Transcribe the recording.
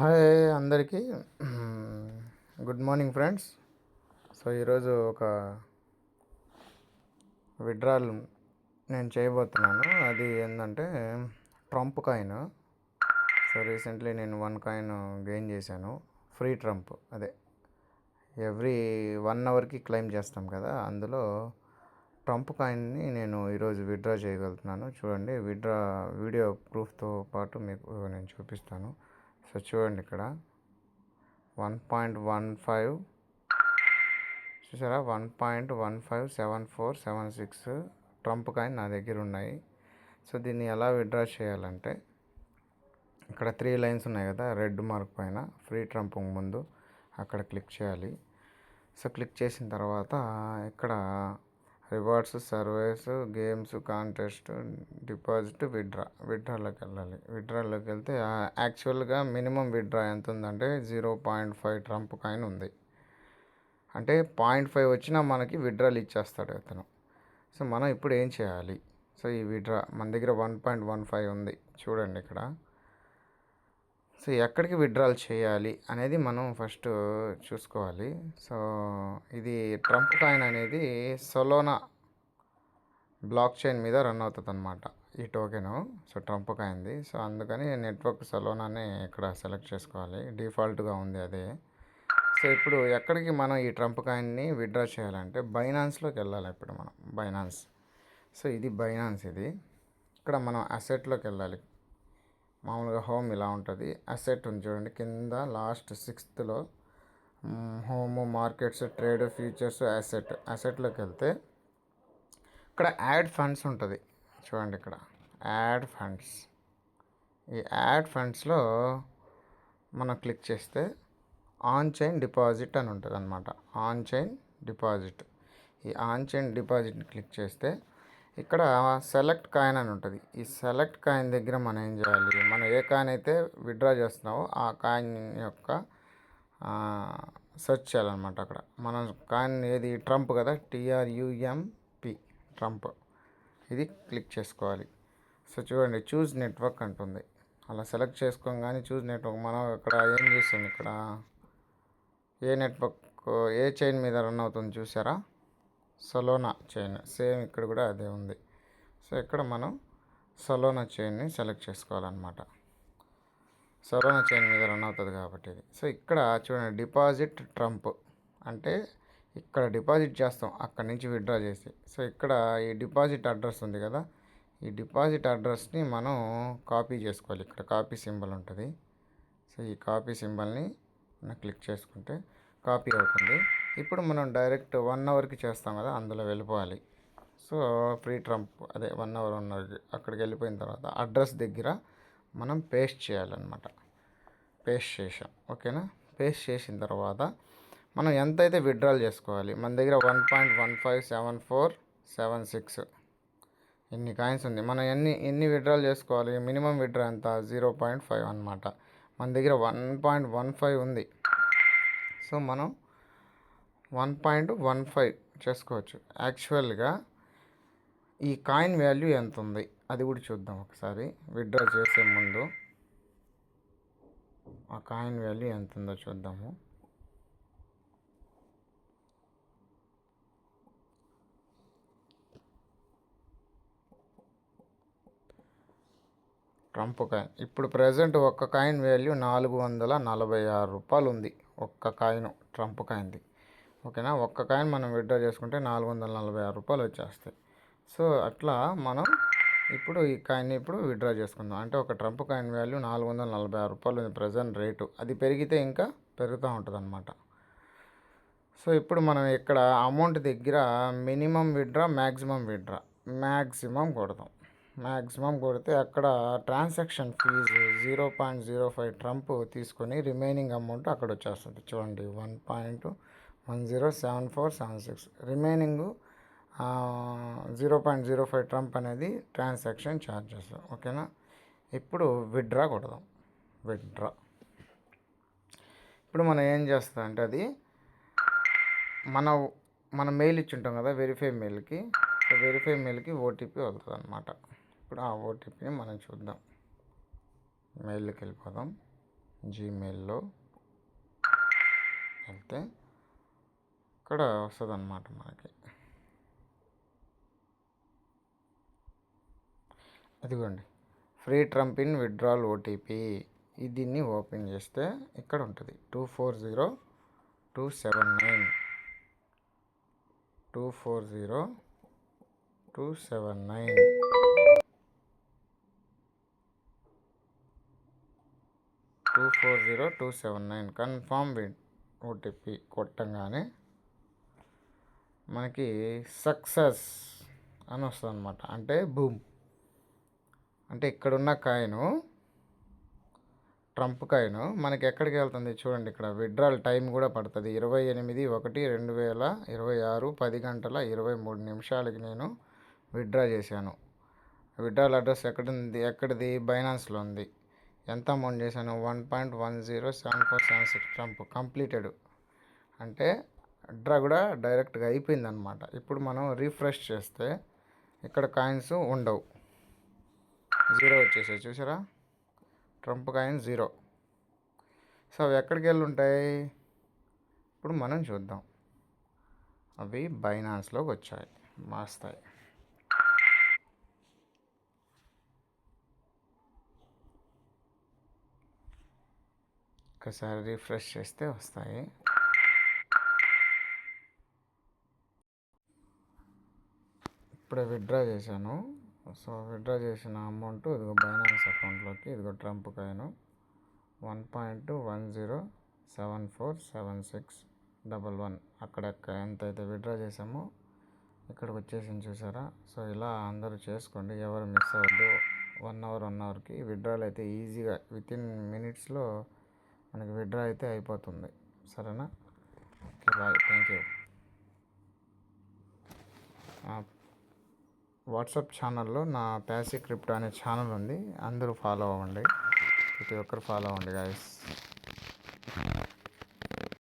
Hi అందరికీ. Good morning friends. So ఈరోజు ఒక విడ్రాల్ నేను చేయబోతున్నాను. అది ఏంటంటే ట్రంప్ కాయిన్. సో రీసెంట్లీ నేను 1 కాయిన్ గెయిన్ చేశాను. ఫ్రీ ట్రంప్, అదే ఎవ్రీ 1 అవర్కి క్లెయిమ్ చేస్తాం కదా, అందులో ట్రంప్ కాయిన్ని నేను ఈరోజు విత్డ్రా చేయగలుగుతున్నాను. చూడండి, విత్డ్రా వీడియో ప్రూఫ్తో పాటు మీకు నేను చూపిస్తాను. సో చూడండి, ఇక్కడ 1.15 చూసారా, 1.157476 ట్రంప్ కాయిన్ నా దగ్గర ఉన్నాయి. సో దీన్ని ఎలా విత్డ్రా చేయాలంటే, ఇక్కడ 3 లైన్స్ ఉన్నాయి కదా, రెడ్ మార్క్ పైన ఫ్రీ ట్రంప్ ముందు అక్కడ క్లిక్ చేయాలి. సో క్లిక్ చేసిన తర్వాత ఇక్కడ rewards, service, games, contest, deposit, విత్డ్రాలోకి వెళ్ళాలి. విత్డ్రాలోకి వెళ్తే యాక్చువల్గా మినిమం విత్డ్రా ఎంత ఉందంటే 0.5 ట్రంప్ కాయిన్ ఉంది. అంటే 0.5 వచ్చినా మనకి విత్డ్రాల్ ఇచ్చేస్తాడు అతను. సో మనం ఇప్పుడు ఏం చేయాలి? సో ఈ విత్డ్రా మన దగ్గర 1.15 ఉంది చూడండి ఇక్కడ. సో ఎక్కడికి విత్డ్రాల్ చేయాలి అనేది మనం ఫస్ట్ చూసుకోవాలి. సో ఇది ట్రంప్ కాయిన్ అనేది సొలోనా బ్లాక్ చైన్ మీద రన్ అవుతుంది అనమాట ఈ టోకెను. సో ట్రంప్ కాయిన్ది. సో అందుకని నెట్వర్క్ సొలోనానే ఇక్కడ సెలెక్ట్ చేసుకోవాలి, డిఫాల్ట్గా ఉంది అదే. సో ఇప్పుడు ఎక్కడికి మనం ఈ ట్రంప్ కాయిన్ని విత్డ్రా చేయాలంటే బైనాన్స్లోకి వెళ్ళాలి. ఇప్పుడు మనం బైనాన్స్. సో ఇది బైనాన్స్. ఇది ఇక్కడ మనం అసెట్లోకి వెళ్ళాలి. మామూలుగా హోమ్ ఇలా ఉంటుంది, అసెట్ ఉంది చూడండి కింద last 6th home, markets, trade, futures, అసెట్లోకి వెళ్తే ఇక్కడ యాడ్ ఫండ్స్ ఉంటుంది చూడండి. ఇక్కడ యాడ్ ఫండ్స్, ఈ యాడ్ ఫండ్స్లో మనం క్లిక్ చేస్తే ఆన్ చైన్ డిపాజిట్ అని ఉంటుంది అనమాట. ఆన్ చైన్ డిపాజిట్, ఈ ఆన్ చైన్ డిపాజిట్ని క్లిక్ చేస్తే ఇక్కడ సెలెక్ట్ కాయిన్ అని ఉంటుంది. ఈ సెలెక్ట్ కాయిన్ దగ్గర మనం ఏం చేయాలి, మనం ఏ కాయిన్ అయితే విత్డ్రా చేస్తున్నామో ఆ కాయిన్ యొక్క సెర్చ్ చేయాలన్నమాట. అక్కడ మనం కాయిన్ ఏది, ట్రంప్ కదా, TRUMP ట్రంప్, ఇది క్లిక్ చేసుకోవాలి. సో చూడండి, చూజ్ నెట్వర్క్ అంటుంది. అలా సెలెక్ట్ చేసుకోగానే చూజ్ నెట్వర్క్ మనం ఇక్కడ ఏం చేస్తాం, ఇక్కడ ఏ నెట్వర్క్ ఏ చైన్ మీద రన్ అవుతుంది చూసారా, సొలోనా చైన్. సేమ్ ఇక్కడ కూడా అదే ఉంది. సో ఇక్కడ మనం సొలోనా చైన్ని సెలెక్ట్ చేసుకోవాలన్నమాట. సొలోనా చైన్ మీద రన్ అవుతుంది కాబట్టి ఇది. సో ఇక్కడ చూడండి, డిపాజిట్ ట్రంప్ అంటే ఇక్కడ డిపాజిట్ చేస్తాం అక్కడి నుంచి విత్డ్రా చేసి. సో ఇక్కడ ఈ డిపాజిట్ అడ్రస్ ఉంది కదా, ఈ డిపాజిట్ అడ్రస్ని మనం కాపీ చేసుకోవాలి. ఇక్కడ కాపీ సింబల్ ఉంటుంది. సో ఈ కాపీ సింబల్ని మనం క్లిక్ చేసుకుంటే కాపీ అవుతుంది. ఇప్పుడు మనం డైరెక్ట్ 1 అవర్కి చేస్తాం కదా, అందులో వెళ్ళిపోవాలి. సో ఫ్రీ ట్రంప్ అదే 1 అవర్ అక్కడికి వెళ్ళిపోయిన తర్వాత అడ్రస్ దగ్గర మనం పేస్ట్ చేయాలన్నమాట. పేస్ట్ చేసాం, ఓకేనా. పేస్ట్ చేసిన తర్వాత మనం ఎంతైతే విత్డ్రాల్ చేసుకోవాలి, మన దగ్గర 1.157476 ఇన్ని కాయిన్స్ ఉంది. మనం ఎన్ని విత్డ్రాల్ చేసుకోవాలి, మినిమం విత్డ్రా ఎంత 0.5 అనమాట. మన దగ్గర 1.15 ఉంది. సో మనం 1.15 చేసుకోవచ్చు. యాక్చువల్గా ఈ కాయిన్ వాల్యూ ఎంత ఉంది అది కూడా చూద్దాం ఒకసారి. విత్డ్రా చేసే ముందు ఆ కాయిన్ వాల్యూ ఎంత ఉందో చూద్దాము. ట్రంప్ కాయిన్ ఇప్పుడు ప్రజెంట్ ఒక్క కాయిన్ వాల్యూ 446 రూపాయలు ఉంది. ఒక్క కాయిన్ ట్రంప్ కాయిన్ది, ఓకేనా. ఒక్క కాయిన్ మనం విత్డ్రా చేసుకుంటే 446 రూపాయలు వచ్చేస్తాయి. సో అట్లా మనం ఇప్పుడు ఈ కాయిన్ని ఇప్పుడు విత్డ్రా చేసుకుందాం. అంటే ఒక ట్రంప్ కాయిన్ వాల్యూ 446 రూపాయలు ఉంది ప్రజెంట్ రేటు. అది పెరిగితే ఇంకా పెరుగుతూ ఉంటుంది అనమాట. సో ఇప్పుడు మనం ఇక్కడ అమౌంట్ దగ్గర మినిమం విత్డ్రా, మ్యాక్సిమం కొడదాం. మ్యాక్సిమం కొడితే అక్కడ ట్రాన్సాక్షన్ ఫీజు 0.05 ట్రంప్ తీసుకొని రిమైనింగ్ అమౌంట్ అక్కడ వచ్చేస్తుంది చూడండి, 1.107476. రిమైనింగ్ 0.05 ట్రంప్ అనేది ట్రాన్సాక్షన్ ఛార్జెస్, ఓకేనా. ఇప్పుడు విత్డ్రా కొడదాం. విత్డ్రా ఇప్పుడు మనం ఏం చేస్తాం అంటే, అది మన మెయిల్ ఇచ్చి ఉంటాం కదా, వెరిఫై మెయిల్కి ఓటీపీ వెళ్తుంది అనమాట. ఇప్పుడు ఆ ఓటీపీని మనం చూద్దాం. మెయిల్కి వెళ్ళిపోదాం. జీమెయిల్లో వెళ్తే ఇక్కడ వస్తుంది అన్నమాట మనకి. ఇదిగోండి, free Trump in withdrawal OTP. దీన్ని ఓపెన్ చేస్తే ఇక్కడ ఉంటుంది 240279 240279 240279 కన్ఫర్మ్ విత్ ఓటీపీ కొట్టంగానే మనకి సక్సెస్ అని వస్తుంది అనమాట. అంటే బూమ్, అంటే ఇక్కడున్న కాయిను, ట్రంప్ కాయిన్ మనకి ఎక్కడికి వెళ్తుంది చూడండి. ఇక్కడ విత్డ్రాల్ టైం కూడా పడుతుంది. 28/1/2026 10:23 నేను విత్డ్రా చేశాను. విత్డ్రాల్ అడ్రస్ ఎక్కడిది? బైనాన్స్లో ఉంది. ఎంత అమౌంట్ చేశాను? 1.107476 ట్రంప్ కంప్లీటెడ్. అంటే విత్డ్రా కూడా డైరెక్ట్గా అయిపోయిందనమాట. ఇప్పుడు మనం రీఫ్రెష్ చేస్తే ఇక్కడ కాయిన్స్ ఉండవు, 0 వచ్చేసాయి. చూసారా, ట్రంప్ కాయిన్ 0. సో అవి ఎక్కడికి వెళ్ళి ఉంటాయి ఇప్పుడు మనం చూద్దాం. అవి బైనాన్స్లోకి వచ్చాయి, మాస్తాయి. ఒకసారి రిఫ్రెష్ చేస్తే వస్తాయి. ఇప్పుడే విత్డ్రా చేశాను. సో విత్డ్రా చేసిన అమౌంట్ ఇదిగో బైనాన్స్ అకౌంట్లోకి, ఇదిగో ట్రంప్ కాయిన్ 1.10747611 అక్కడ ఎంతైతే విత్డ్రా చేసామో ఇక్కడికి వచ్చేసింది. చూసారా. సో ఇలా అందరూ చేసుకోండి, ఎవరు మిస్ అవ్వద్దు. 1 అవర్కి విత్డ్రాల్ అయితే ఈజీగా వితిన్ మినిట్స్లో మనకి విత్డ్రా అయితే అయిపోతుంది. సరేనా? Okay, bye, thank you. WhatsApp ఛానల్లో నా ప్యాసివ్ క్రిప్టో అనే ఛానల్ ఉంది, అందరూ ఫాలో అవ్వండి. ప్రతి ఒక్కరు ఫాలో అవ్వండి గాయస్.